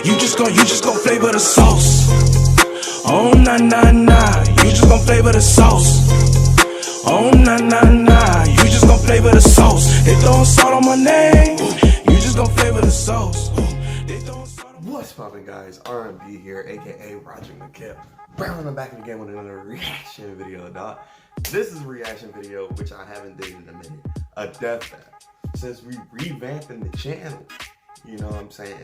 You just gon' flavor the sauce. Oh nah nah nah, you just gon' flavor the sauce. Oh nah nah nah, you just gon' flavor the sauce. They throwin' salt on my name, you just gon' flavor the sauce. What's poppin', guys? R&B here, aka Roger McKip. Brown, I'm back again with another reaction video, dog. This is a reaction video which I haven't did in a minute. A death battle. Since we revamping the channel, you know what I'm saying?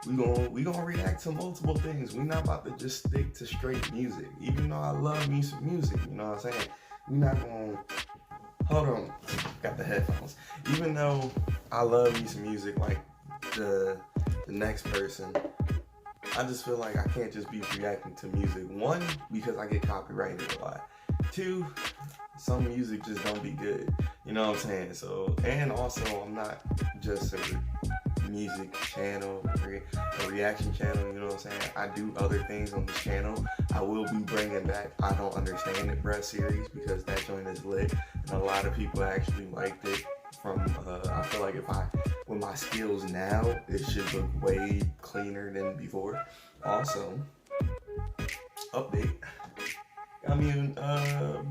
We gonna react to multiple things. We not about to just stick to straight music. Even though I love me some music, you know what I'm saying? We not gonna, hold on, got the headphones. Even though I love me some music like the next person, I just feel like I can't just be reacting to music. One, because I get copyrighted a lot. Two, some music just don't be good. You know what I'm saying? So, and also I'm not just a music channel, a reaction channel, you know what I'm saying? I do other things on this channel. I will be bringing back I Don't Understand It Bruh series, because that joint is lit and a lot of people actually liked it. From I feel like with my skills now, it should look way cleaner than before. Also, update, got me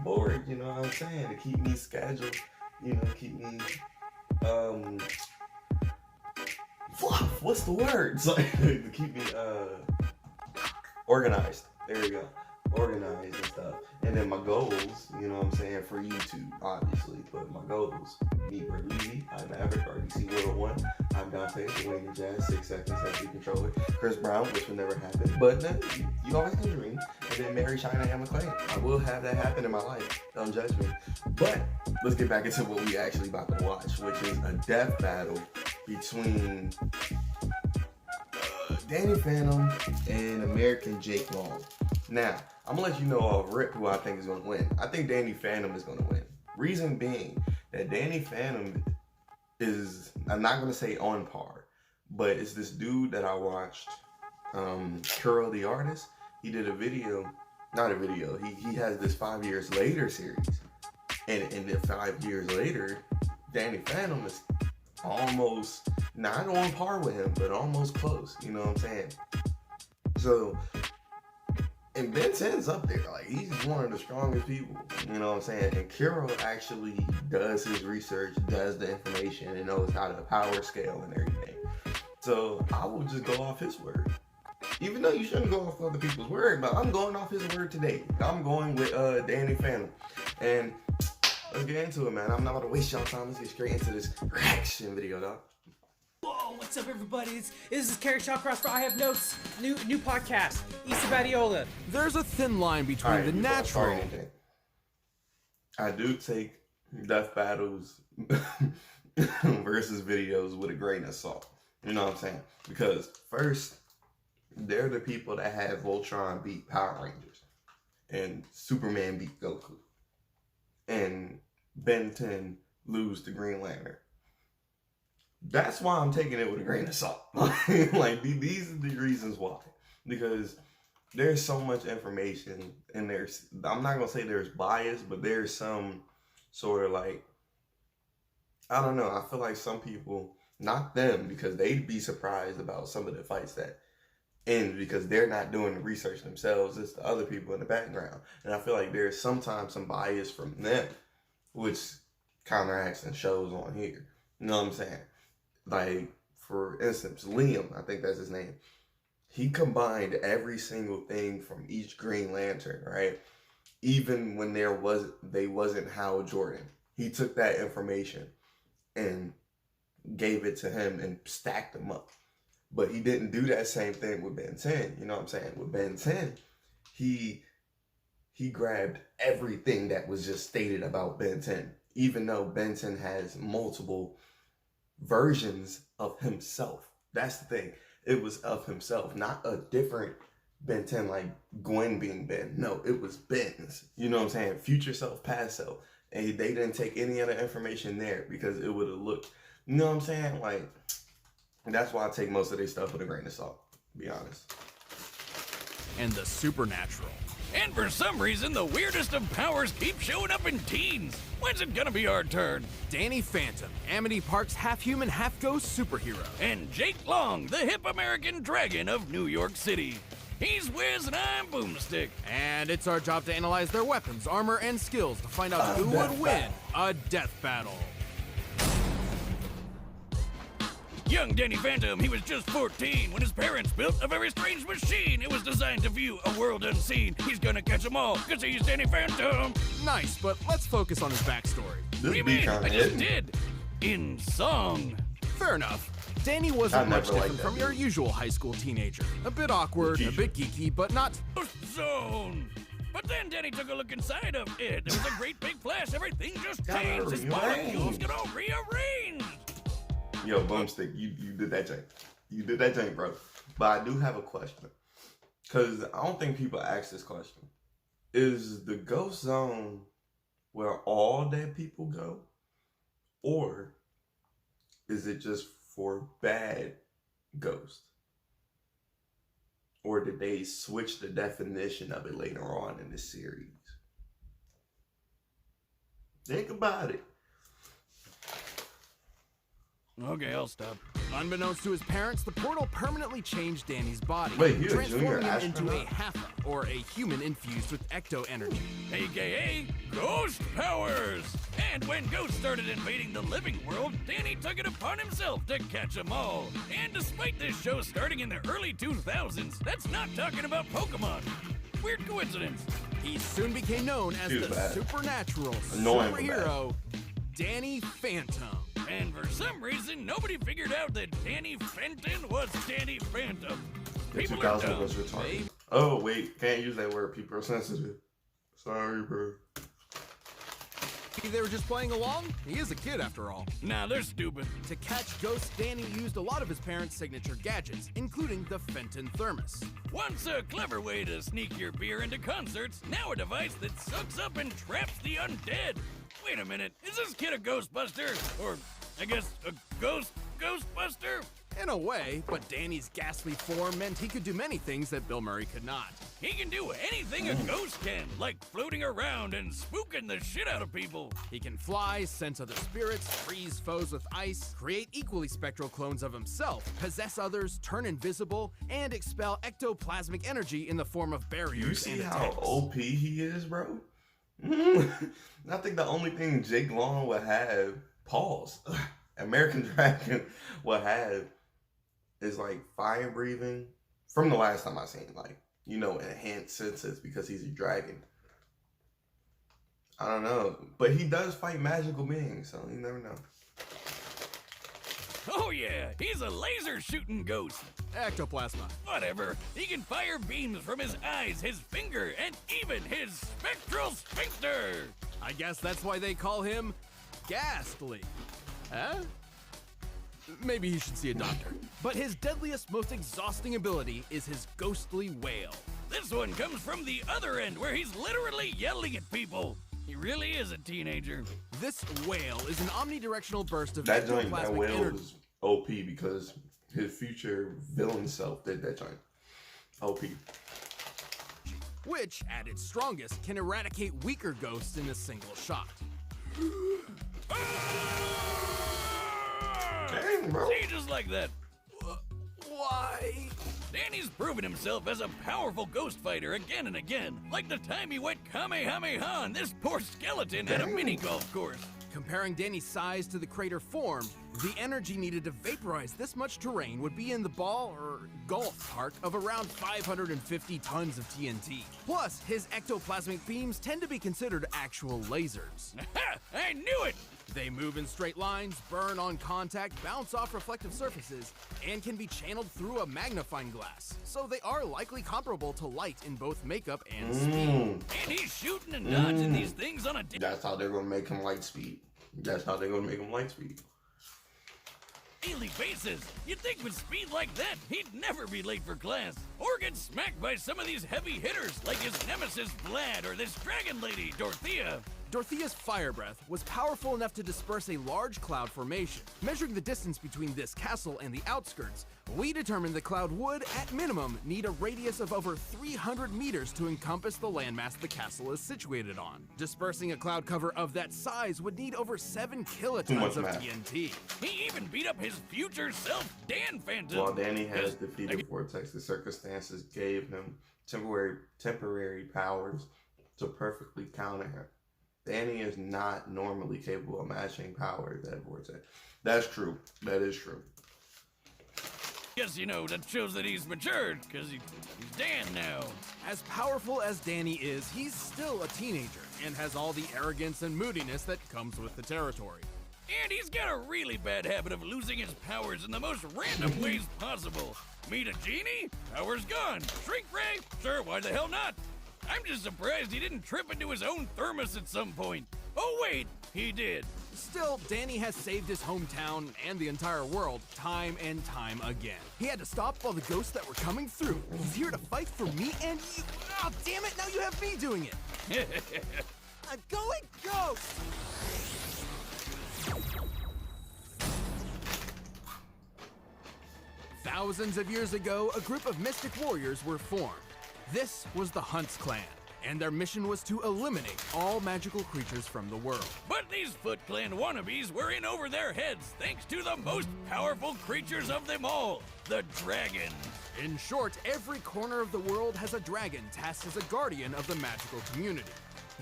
bored, you know what I'm saying, to keep me scheduled, you know, keep me what's the word? So, to keep me organized. There we go. Organized and stuff. And then my goals, you know what I'm saying, for YouTube, obviously. But my goals, me, Berlizzi, I'm Maverick, RDC 101, I'm Dante, Dwayne Jazz, 6 seconds, SD controller, Chris Brown, which will never happen. But no, you always can dream. And then Mary China and McClain. I will have that happen in my life. Don't judge me. But let's get back into what we actually about to watch, which is a death battle between Danny Phantom and American Jake Long. Now, I'm gonna let you know off rip who I think is gonna win. I think Danny Phantom is gonna win. Reason being that Danny Phantom is, I'm not gonna say on par, but it's this dude that I watched, Kuro the artist. He did a video, not a video, he has this 5 years later series. And then 5 years later, Danny Phantom is almost, not on par with him, but almost close, you know what I'm saying? So, and Ben 10's up there, like, he's one of the strongest people, you know what I'm saying? And Kuro actually does his research, does the information, and knows how to power scale and everything. So, I will just go off his word. Even though you shouldn't go off other people's word, but I'm going off his word today. I'm going with Danny Phantom. And let's get into it, man. I'm not about to waste y'all time. Let's get straight into this reaction video, dog. Whoa, what's up, everybody? This is Carrie Shawcross for I Have Notes, new podcast, Issa Badiola. There's a thin line between the natural. I do take death battles versus videos with a grain of salt. You know what I'm saying? Because first, they're the people that had Voltron beat Power Rangers and Superman beat Goku, and Ben 10 lose to Green Lantern. That's why I'm taking it with a grain of salt. Like, these are the reasons why. Because there's so much information, and there's, I'm not going to say there's bias, but there's some sort of like, I don't know, I feel like some people, not them, because they'd be surprised about some of the fights that end because they're not doing the research themselves. It's the other people in the background. And I feel like there's sometimes some bias from them, which counteracts and shows on here. You know what I'm saying? Like, for instance, Liam, I think that's his name. He combined every single thing from each Green Lantern, right? Even when they wasn't Hal Jordan. He took that information and gave it to him and stacked them up. But he didn't do that same thing with Ben 10. You know what I'm saying? With Ben 10, he grabbed everything that was just stated about Ben 10. Even though Ben 10 has multiple versions of himself. That's the thing. It was of himself, not a different Ben 10 like Gwen being Ben. No, it was Ben's. You know what I'm saying? Future self, past self. And they didn't take any other information there because it would have looked, you know what I'm saying? Like, that's why I take most of their stuff with a grain of salt, to be honest. And the supernatural. And for some reason, the weirdest of powers keep showing up in teens. When's it gonna be our turn? Danny Phantom, Amity Park's half-human, half-ghost superhero. And Jake Long, the hip American dragon of New York City. He's Wiz and I'm Boomstick. And it's our job to analyze their weapons, armor, and skills to find out who would win a death battle. Young Danny Phantom, he was just 14 when his parents built a very strange machine. It was designed to view a world unseen. He's gonna catch them all, cause he's Danny Phantom. Nice, but let's focus on his backstory. What do you mean? I just did. In song. Fair enough. Danny wasn't much different from your usual high school teenager. A bit awkward, a bit geeky, but not Zone. But then Danny took a look inside of it. There was a great big flash. Everything just changed. His molecules got all rearranged. Yo, Boomstick, you did that thing. You did that thing, bro. But I do have a question. Because I don't think people ask this question. Is the ghost zone where all dead people go? Or is it just for bad ghosts? Or did they switch the definition of it later on in the series? Think about it. Okay, I'll stop. Unbeknownst to his parents, the portal permanently changed Danny's body, Wait, you're a junior transforming him into a astronaut? Hapha, or a human infused with ecto energy. AKA Ghost Powers. And when ghosts started invading the living world, Danny took it upon himself to catch them all. And despite this show starting in the early 2000s, that's not talking about Pokemon. Weird coincidence. He soon became known as the supernatural Annoying, superhero, Danny Phantom. And for some reason, nobody figured out that Danny Fenton was Danny Phantom. People are 2000 dumb. was retarded. Oh, wait. Can't use that word. People are sensitive. Sorry, bro. They were just playing along? He is a kid after all. Nah, they're stupid. To catch ghosts, Danny used a lot of his parents' signature gadgets, including the Fenton thermos. Once a clever way to sneak your beer into concerts, now a device that sucks up and traps the undead. Wait a minute, is this kid a Ghostbuster? Or, I guess, a Ghostbuster? In a way, but Danny's ghastly form meant he could do many things that Bill Murray could not. He can do anything a ghost can, like floating around and spooking the shit out of people. He can fly, sense other spirits, freeze foes with ice, create equally spectral clones of himself, possess others, turn invisible, and expel ectoplasmic energy in the form of barriers. You see and how attacks. OP he is, bro? I think the only thing Jake Long would have, American Dragon would have is like fire breathing. From the last time I seen, like, you know, enhanced senses because he's a dragon. I don't know. But he does fight magical beings, so you never know. Oh yeah, he's a laser shooting ghost. Ectoplasma. Whatever. He can fire beams from his eyes, his finger, and even his spectral sphincter. I guess that's why they call him Ghastly. Huh? Maybe he should see a doctor. But his deadliest, most exhausting ability is his ghostly wail. This one comes from the other end, where he's literally yelling at people. He really is a teenager. This wail is an omnidirectional burst of That joint, ectoplasmic that whale energy. was OP because his future villain self did that joint. OP. Which, at its strongest, can eradicate weaker ghosts in a single shot. Dang, bro. See, just like that. Why? Danny's proven himself as a powerful ghost fighter again and again. Like the time he went Kamehameha on this poor skeleton at a mini golf course. Comparing Danny's size to the crater form, the energy needed to vaporize this much terrain would be in the ball or golf park of around 550 tons of TNT. Plus, his ectoplasmic beams tend to be considered actual lasers. Ha! I knew it! They move in straight lines, burn on contact, bounce off reflective surfaces, and can be channeled through a magnifying glass. So they are likely comparable to light in both makeup and speed. And he's shooting and dodging these things on a That's how they're gonna make him light speed. That's how they're gonna make him light speed. daily basis. You'd think with speed like that, he'd never be late for class. Or get smacked by some of these heavy hitters like his nemesis Vlad or this dragon lady, Dorothea. Dorothea's fire breath was powerful enough to disperse a large cloud formation. Measuring the distance between this castle and the outskirts, we determined the cloud would, at minimum, need a radius of over 300 meters to encompass the landmass the castle is situated on. Dispersing a cloud cover of that size would need over 7 kilotons of TNT. He even beat up his future self, Dan Phantom. While Danny has defeated Vortex, the circumstances gave him temporary powers to perfectly counter him. Danny is not normally capable of matching powers at Vortex. That's true. That is true. Guess, you know, that shows that he's matured, because he's Dan now. As powerful as Danny is, he's still a teenager and has all the arrogance and moodiness that comes with the territory. And he's got a really bad habit of losing his powers in the most random ways possible. Meet a genie? Powers gone. Shrink ray? Sure, why the hell not? I'm just surprised he didn't trip into his own thermos at some point. Oh wait, he did. Still, Danny has saved his hometown and the entire world time and time again. He had to stop all the ghosts that were coming through. He's here to fight for me and you. Oh, damn it, now you have me doing it. I'm going ghost! Thousands of years ago, a group of mystic warriors were formed. This was the Hunts clan, and their mission was to eliminate all magical creatures from the world. But these Foot Clan wannabes were in over their heads thanks to the most powerful creatures of them all, the dragons. In short, every corner of the world has a dragon tasked as a guardian of the magical community.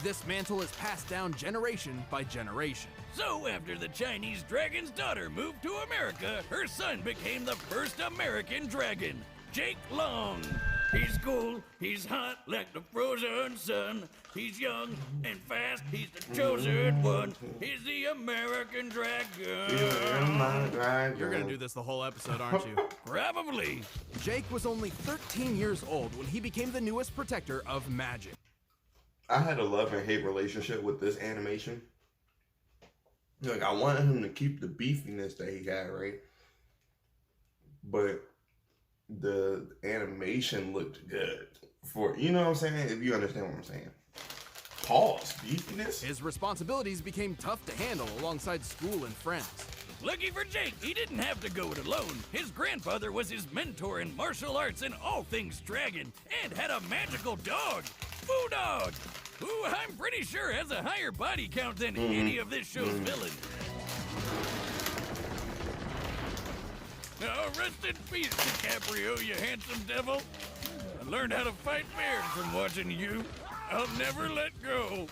This mantle is passed down generation by generation. So after the Chinese dragon's daughter moved to America, her son became the first American dragon, Jake Long. He's cool, he's hot like the frozen sun. He's young and fast, he's the chosen one. He's the American dragon. You're gonna do this the whole episode, aren't you? Probably. Jake was only 13 years old when he became the newest protector of magic. I had a love and hate relationship with this animation. Like, I wanted him to keep the beefiness that he had, right? But the animation looked good for, you know what I'm saying? If you understand what I'm saying. Pause, beefiness? His responsibilities became tough to handle alongside school and friends. Lucky for Jake, he didn't have to go it alone. His grandfather was his mentor in martial arts and all things dragon, and had a magical dog, Foo Dog, who I'm pretty sure has a higher body count than any of this show's villains. Oh, rest in peace, DiCaprio, you handsome devil. I learned how to fight bears from watching you. I'll never let go.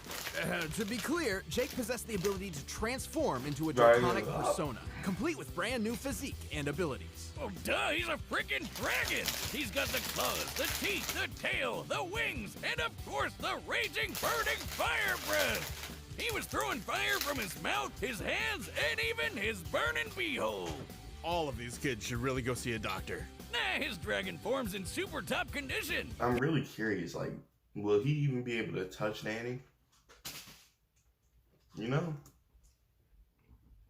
To be clear, Jake possessed the ability to transform into a draconic persona, complete with brand new physique and abilities. Oh, duh, he's a freaking dragon. He's got the claws, the teeth, the tail, the wings, and of course the raging, burning fire breath. He was throwing fire from his mouth, his hands, and even his burning beehole. All of these kids should really go see a doctor. Nah, his dragon form's in super top condition. I'm really curious, like, will he even be able to touch Danny? You know?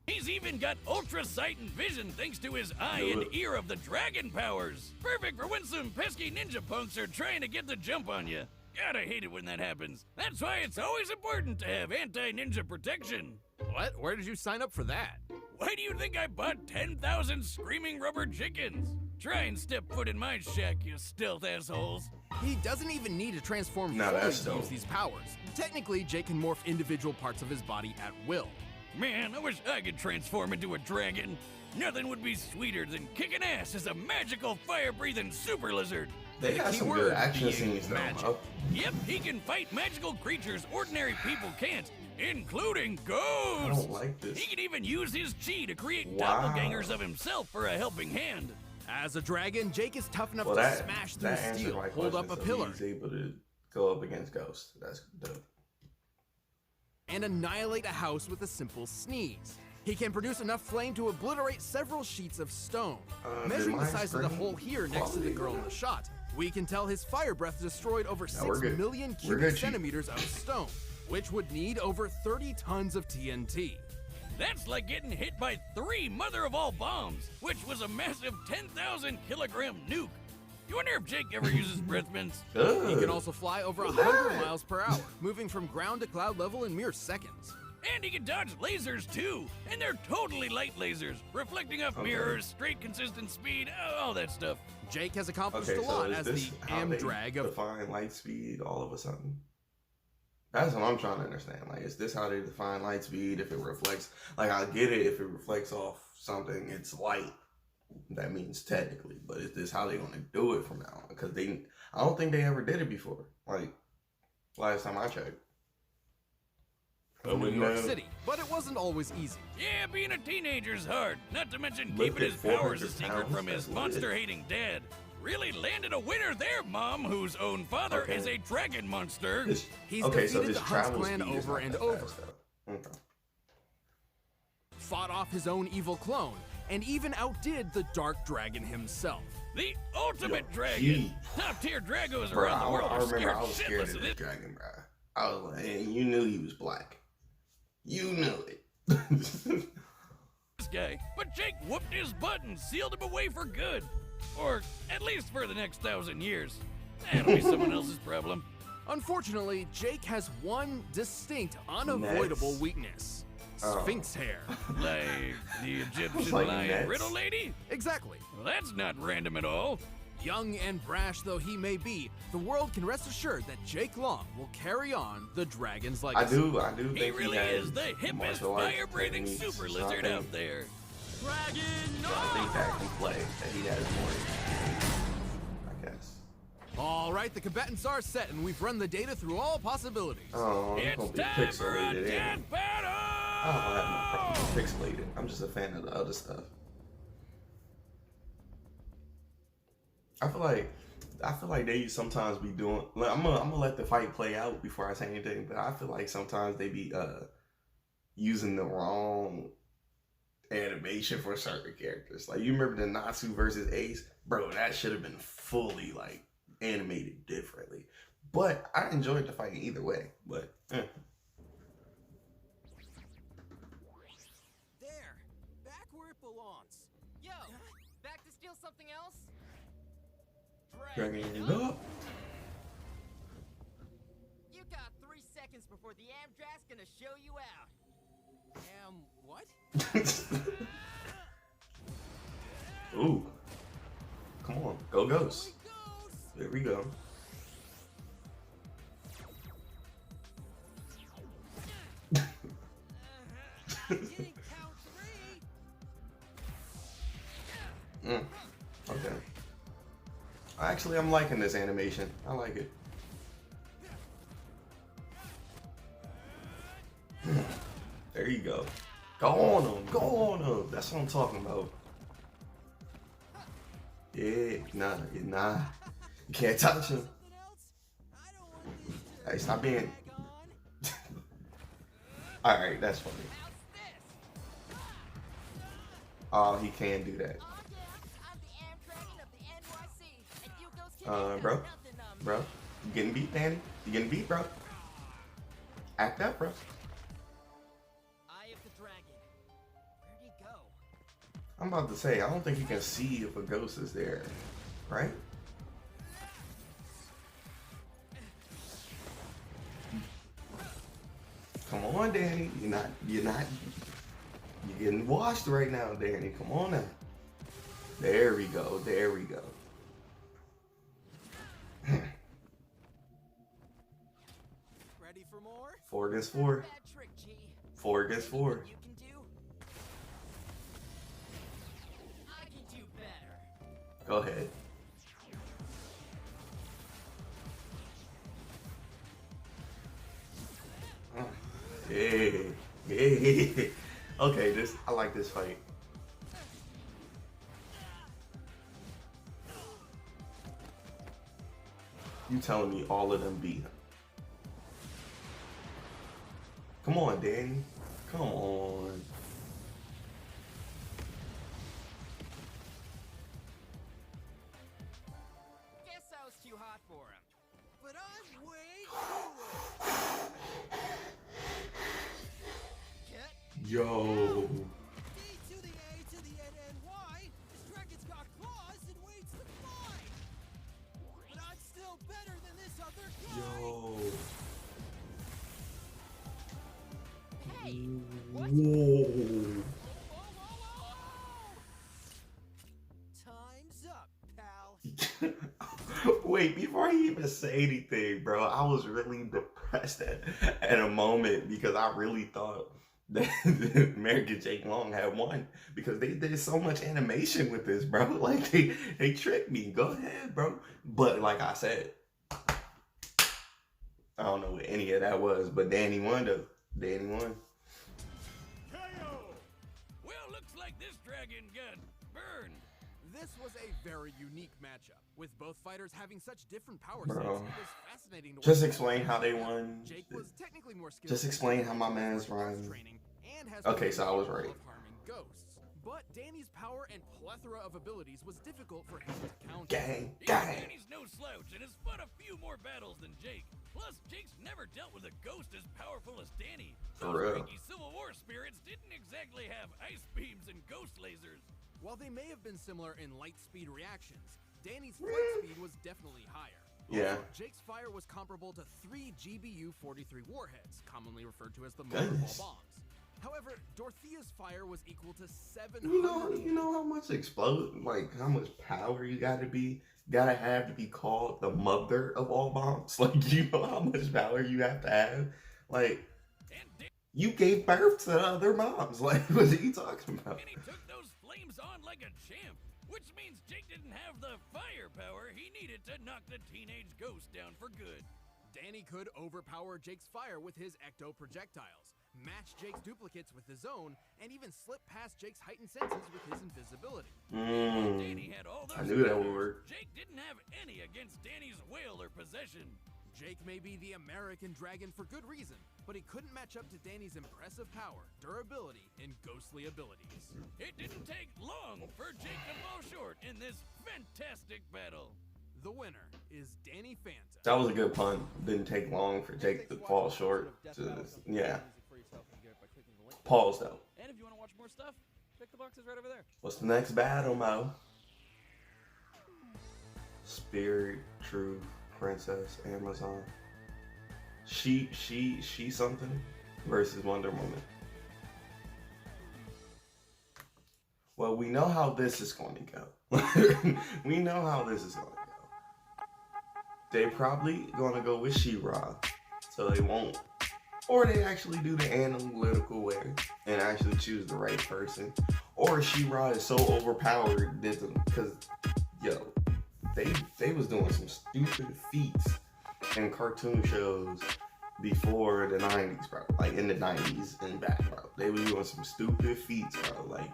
He's even got ultra sight and vision thanks to his eye and ear of the dragon powers. Perfect for when some pesky ninja punks are trying to get the jump on you. Gotta hate it when that happens. That's why it's always important to have anti-ninja protection. What? Where did you sign up for that? Why do you think I bought 10,000 screaming rubber chickens? Try and step foot in my shack, you stealth assholes. He doesn't even need to transform No, fully that's to use dope. these powers. Technically, Jake can morph individual parts of his body at will. Man, I wish I could transform into a dragon. Nothing would be sweeter than kicking ass as a magical fire-breathing super lizard. They got some good action being scenes, though. magic. Yep, he can fight magical creatures ordinary people can't, including I ghosts. don't like this. He can even use his chi to create Wow. doppelgangers of himself for a helping hand. As a dragon, Jake is tough enough Well, to that, smash through that answered steel, my hold up a question, so pillar, he's able to go up against ghosts. That's dope. and annihilate a house with a simple sneeze. He can produce enough flame to obliterate several sheets of stone. Measuring the did size of the mine hole here next to the girl in the shot, we can tell his fire breath destroyed over we're 6 good. million We're cubic good, Chief. centimeters of stone, which would need over 30 tons of TNT. That's like getting hit by 3 mother of all bombs, which was a massive 10,000 kilogram nuke. You wonder if Jake ever uses breath mints? He can also fly over 100 miles per hour, moving from ground to cloud level in mere seconds. And he can dodge lasers too, and they're totally light lasers, reflecting off mirrors, straight consistent speed, all that stuff. Jake has accomplished Okay, a so lot is as this the how they Amdrag of define light speed all of a sudden? That's what I'm trying to understand. Like, is this how they define light speed? If it reflects, like, I get it. If it reflects off something, it's light. That means technically, but is this how they're gonna do it from now on? Because I don't think they ever did it before. Like, last time I checked. New York City, but it wasn't always easy. Yeah, being a teenager's hard. Not to mention Lifted keeping his powers a 400 secret pounds? from his That's lit. monster-hating dad. Really landed a winner there, Mom, whose own father is a dragon monster. He's Okay, so defeated his the Hunts travel clan speed is over not and that over, fast, though. Okay. fought off his own evil clone, and even outdid the Dark Dragon himself. The ultimate Yo, dragon. Top-tier dragos Bro, around the world I are remember scared I was scared shitless of of this it. dragon, bro. I was like, and you knew he was black. You knew it. This guy, but Jake whooped his butt and sealed him away for good. Or at least for the next 1,000 years. That'll be someone else's problem. Unfortunately, Jake has one distinct, unavoidable Nets. weakness. Oh. Sphinx hair. Like the Egyptian Like lion Nets. riddle lady? Exactly. Well, that's not random at all. Young and brash though he may be, the world can rest assured that Jake Long will carry on the dragon's I legacy. do think He really has is the hippest martial arts fire-breathing techniques, super so I lizard think- out there. So I think that can play. That he has more. I guess. All right, the combatants are set, and we've run the data through all possibilities. Oh, it's It's gonna be time for a pixelated. death battle! I don't have no problem with pixelated. I'm just a fan of the other stuff. I feel like they sometimes be doing. Like, I'm gonna let the fight play out before I say anything. But I feel like sometimes they be using the wrong animation for certain characters. Like, you remember the Natsu versus Ace, bro? That should have been fully like animated differently. But I enjoyed the fight either way. But There. Back where it belongs. Yo, back to steal something else? dragging it up. You got 3 seconds before the Amdrag's gonna show you out. What? Ooh. Come on. Go Ghost. There we go. Didn't count 3. Okay. Actually, I'm liking this animation. I like it. There you go. Go on him. Go on him. That's what I'm talking about. Yeah, nah. You can't touch him. Something else? I don't want these to Hey, stop being. drag on. Alright, that's funny. How's this? Oh, he can do that. Oh yeah, I'm the Amdragon of the NYC, and you ghosts can't Bro. nothing on me. Bro, you getting beat, Danny? You getting beat, bro? Act up, bro. Eye of the dragon. Where'd he go? I'm about to say, I don't think you can see if a ghost is there, right? Come on, Danny. You're getting washed right now, Danny. Come on now. There we go. Ready for more? 4 against 4. Bad trick, G. 4 against 4. You can do. I can do better. Go ahead. Yeah. Okay, I like this fight. You telling me all of them beat him? Come on, Danny. Come on. Guess I was too hot for him. But I'm way cooler. Get Yo. D to the A to the N N Y. This dragon's got claws and waits to fly. Yo. What? Whoa. Time's up, pal. Wait, before he even say anything, bro, I was really depressed at a moment because I really thought that American Jake Long had won because they did so much animation with this, bro. Like they tricked me. Go ahead, bro. But like I said, I don't know what any of that was, but Danny won though. Danny won. Well, looks like this dragon got burned. This was a very unique matchup, with both fighters having such different power Bro. sets. It was fascinating to Just watch. explain how they won. Jake was technically more skilled. Just explain how my man's run. Training and has Okay, so I was right. of harming ghosts. But Danny's power and plethora of abilities was difficult for him to counter. Gang, Yeah, gang. Danny's no slouch and has fought a few more battles than Jake. Plus, Jake's never dealt with a ghost as powerful as Danny. For Those real. cranky Civil War spirits didn't exactly have ice beams and ghost lasers. While they may have been similar in light speed reactions, Danny's flight speed was definitely higher. Yeah. Also, Jake's fire was comparable to 3 GBU-43 warheads, commonly referred to as the motorball Goodness. bombs. However, Dorothea's fire was equal to 700. You know how much how much power you gotta have to be called the mother of all bombs. Like, you know how much power you have to have. Like, And you gave birth to other moms. Like, what are you talking about? Danny took those flames on like a champ, which means Jake didn't have the firepower he needed to knock the teenage ghost down for good. Danny could overpower Jake's fire with his ecto projectiles, match Jake's duplicates with his own, and even slip past Jake's heightened senses with his invisibility. Danny had all those I knew that would powers. work. Jake didn't have any against Danny's will or possession. Jake may be the American dragon for good reason, but he couldn't match up to Danny's impressive power, durability, and ghostly abilities. It didn't take long for Jake to fall short in this fantastic battle. The winner is Danny Phantom. That was a good pun. Didn't take long for Jake to fall short. Yeah. Pause though. And if you want to watch more stuff, check the boxes right over there. What's the next battle, Mo? Spirit, Truth, Princess, Amazon. She something versus Wonder Woman. Well, we know how this is going to go. We know how this is going to go. They probably going to go with She-Ra, so they won't. Or they actually do the analytical way and actually choose the right person. Or She-Ra is so overpowered because, yo, they was doing some stupid feats in cartoon shows before the 90s, bro. Like in the 90s and back, bro. They was doing some stupid feats, bro. Like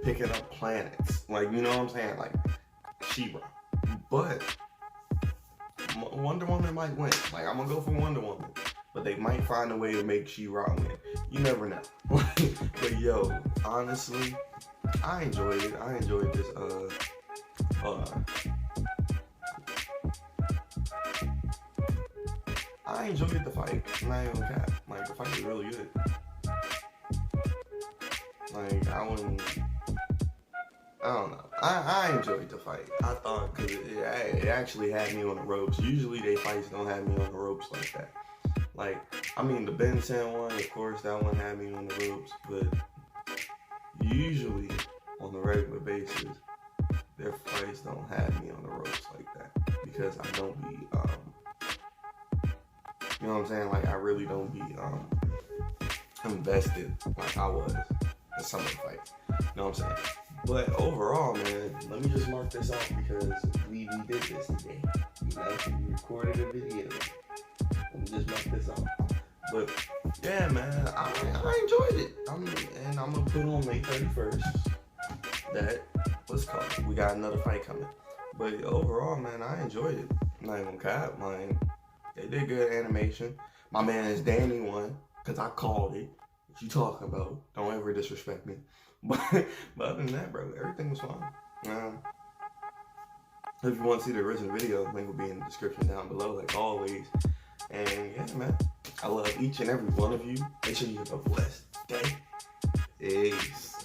picking up planets. Like, you know what I'm saying? Like She-Ra. But Wonder Woman might win. Like, I'm gonna go for Wonder Woman. But they might find a way to make She-Ra win. You never know. But yo, honestly, I enjoyed it. I enjoyed this I enjoyed the fight. I'm not even cap. Like, the fight was really good. Like, I don't know. I enjoyed the fight. I thought, because it actually had me on the ropes. Usually they fights don't have me on the ropes like that. Like, I mean, the Ben 10 one, of course, that one had me on the ropes. But usually, on a regular basis, their fights don't have me on the ropes like that. Because I don't be, you know what I'm saying? Like, I really don't be invested like I was in some of the fights. You know what I'm saying? But overall, man, let me just mark this off because we did this today. You know, we recorded a video. Let me just mark this off. But yeah, man, I enjoyed it. And I'm gonna put on May 31st that what's called. We got another fight coming. But overall, man, I enjoyed it. I'm not even cap, man. They did good animation. My man is Danny won because I called it. What you talking about? Don't ever disrespect me. But other than that, bro, everything was fine. If you want to see the original video, link will be in the description down below, like always. And yeah, man, I love each and every one of you. Make sure you have a blessed day. Peace.